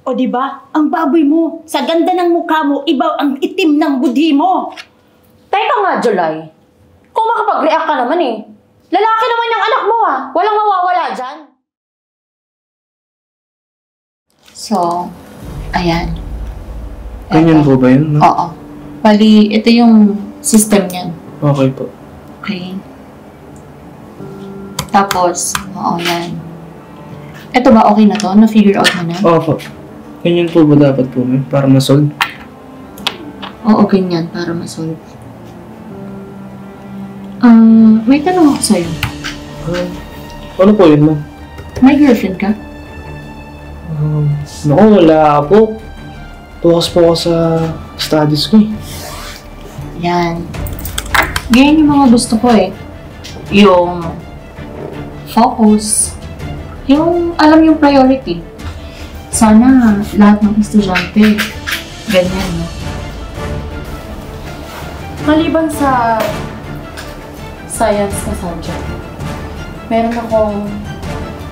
O di ba? Ang baboy mo, sa ganda ng mukha mo, iba ang itim ng budhi mo. Teka nga, July. Kung makapag-react ka naman eh. Lalaki naman yung anak mo ah. Walang mawawala dyan. So, ayan. Ganyan po ba yun? No? Oo. Bali, ito yung system niyan. Okay po. Okay. Tapos, oo, yan. Ito ba okay na to? Na-figure out mo na? Opo. Ganyan po ba dapat po para masolve? Oo, ganyan. Para masolve. May tanong ako sa'yo. Ano po yun, ma'am? May girlfriend ka? Naku, wala po. Tuwas po ako sa studies ko eh. Yan. Ganyan yung mga gusto ko eh. Yung focus. Yung alam yung priority. Sana lahat ng estudyante ganyan, no? Maliban sa science na subject, meron akong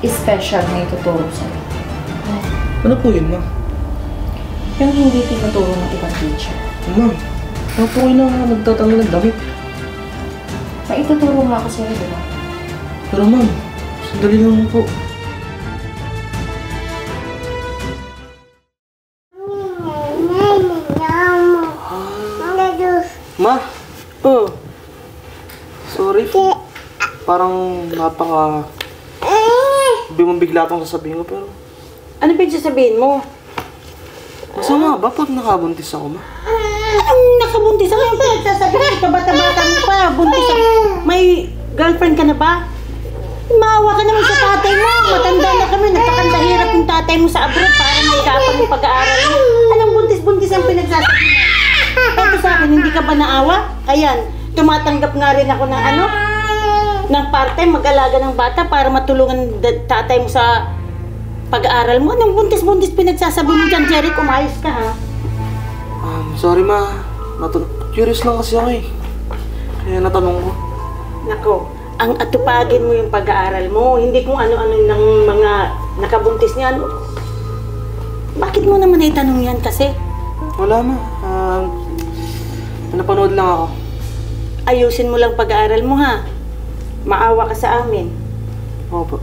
special na ituturo sa'yo. Ano po yun, ma'am? Yung hindi tinuturo ng ibang teacher. Ma'am, ano po kayo na nagtatanggal ng damit? May ituturo nga ako sa'yo, di ba? Pero ma'am, sandali lang po. Ma? Oh. Sorry. Parang bigla itong sasabihin ko, pero... Ano ba yung sasabihin mo? Masama ba pag nakabuntis ako, ma? Anong nakabuntis ako? Yung pinagsasabihin ka, bata-bata mo pa. Buntis ako. May girlfriend ka na ba? Maawa ka naman sa tatay mo. Matanda na kami. Nagkakandahirap yung tatay mo sa abroad para mahirapan yung pag-aaral mo. Anong buntis-buntis ang pinagsasabihin mo? Ito sa akin, hindi ka ba naawa? Ayan, tumatanggap nga rin ako ng ng part-time, mag-alaga ng bata para matulungan tatay mo sa pag-aaral mo. Anong buntis-buntis pinagsasabi mo dyan, Jeric? Umayos ka, ha? Sorry, ma. Curious lang kasi ako eh. Kaya natanong ko. Nako, ang atupagin mo yung pag-aaral mo. Hindi kung ano-ano ng mga nakabuntis niyan. Bakit mo naman itanong yan kasi? Wala, ma. Napanood lang ako. Ayusin mo lang pag-aaral mo, ha? Maawa ka sa amin. Opo.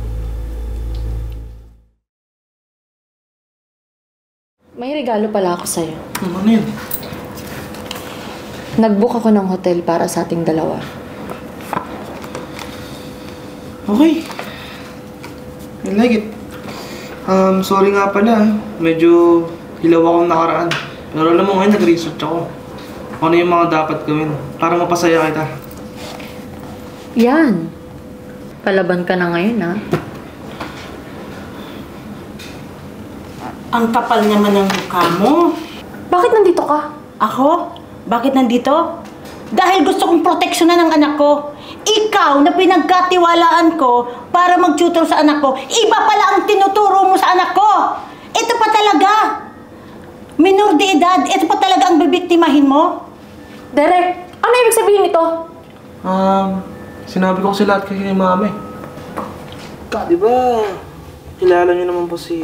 May regalo pala ako sa'yo. Ano yun? Nag-book ako ng hotel para sa ating dalawa. Okay. I like it. Sorry nga pala. Medyo hilaw akong nakaraan. Pero alam mo ngayon, nag-research ako. Ano yung mga dapat gawin para mapasaya kita. Yan. Palaban ka na ngayon, ha? Ang kapal naman ng mukha mo. Bakit nandito ka? Ako? Bakit nandito? Dahil gusto kong proteksyonan ng anak ko. Ikaw na pinagkatiwalaan ko para mag-tutor sa anak ko, iba pala ang tinuturo mo sa anak ko. Ito pa talaga. Minor de edad, ito pa talaga ang bibiktimahin mo. Derek, ano ibig sabihin nito? Sinabi ko kasi lahat kay mama eh. Di ba, kilala niyo naman po si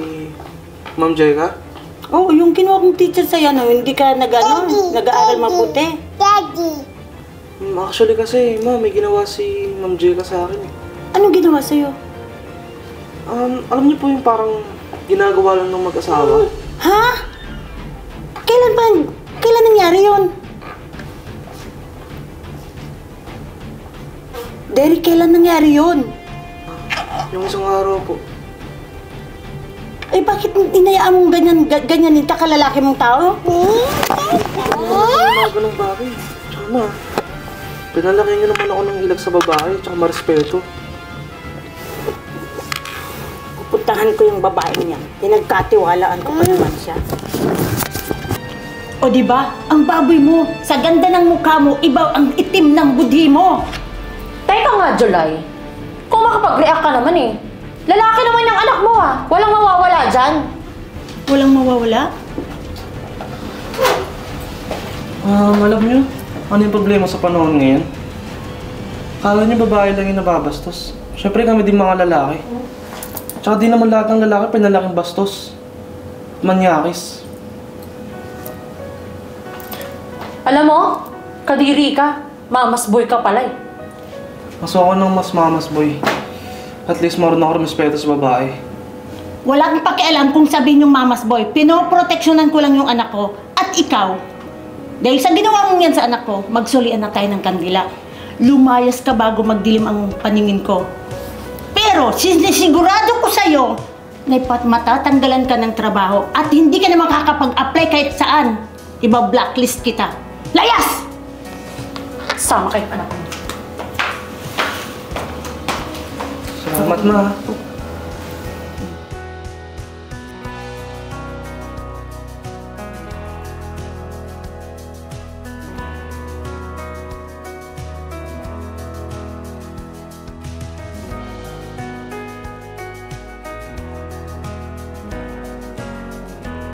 Ma'am Jerica? Oo, yung kinuha kong teacher sa'yo, no, hindi ka nag-aaral mabuti. Actually kasi, ma, may ginawa si Ma'am Jerica sa akin. Anong ginawa sa'yo? Alam niyo po yung parang ginagawa lang ng mag-asawa? Ha? Kailan nangyari yun? Derek, kailan nangyari yun? Yung isang araw po. Eh, bakit inayaan mong ganyan yung kakalalaki mong tao? Mga ganong bagay. Tsaka ma, pinalaki niyo naman ako ng ilag sa babae, tsaka marespeto. Pupuntahan ko yung babae niya. Pinagkatiwalaan ko pa naman siya. O di ba? Ang baboy mo, sa ganda ng mukha mo, iba ang itim ng budhi mo. Teka nga, July. Kung makapag-react ka naman eh. Lalaki naman yung anak mo ah. Walang mawawala dyan. Walang mawawala? Alam niyo, ano yung problema sa panahon ngayon? Kala niyo babae lang yung nababastos. Siyempre kami din mga lalaki. Tsaka di naman lahat ng lalaki pinalaking bastos. Manyakis. Alam mo, kadiri ka. Mamas boy ka pala eh. Mas ako ng mas mamas boy. At least marunong ako rumispeto sa babae. Wala akong pakialam kung sabihin yung mamas boy. Pinoproteksyonan ko lang yung anak ko. At ikaw, dahil sa ginawa mong yan sa anak ko, magsulian na tayo ng kandila. Lumayas ka bago magdilim ang paningin ko. Pero, sinisigurado ko sa'yo na matatanggalan ka ng trabaho at hindi ka na makakapag-apply kahit saan. Iba-blacklist kita. Layas! Sama kayong anak mo. Salamat na.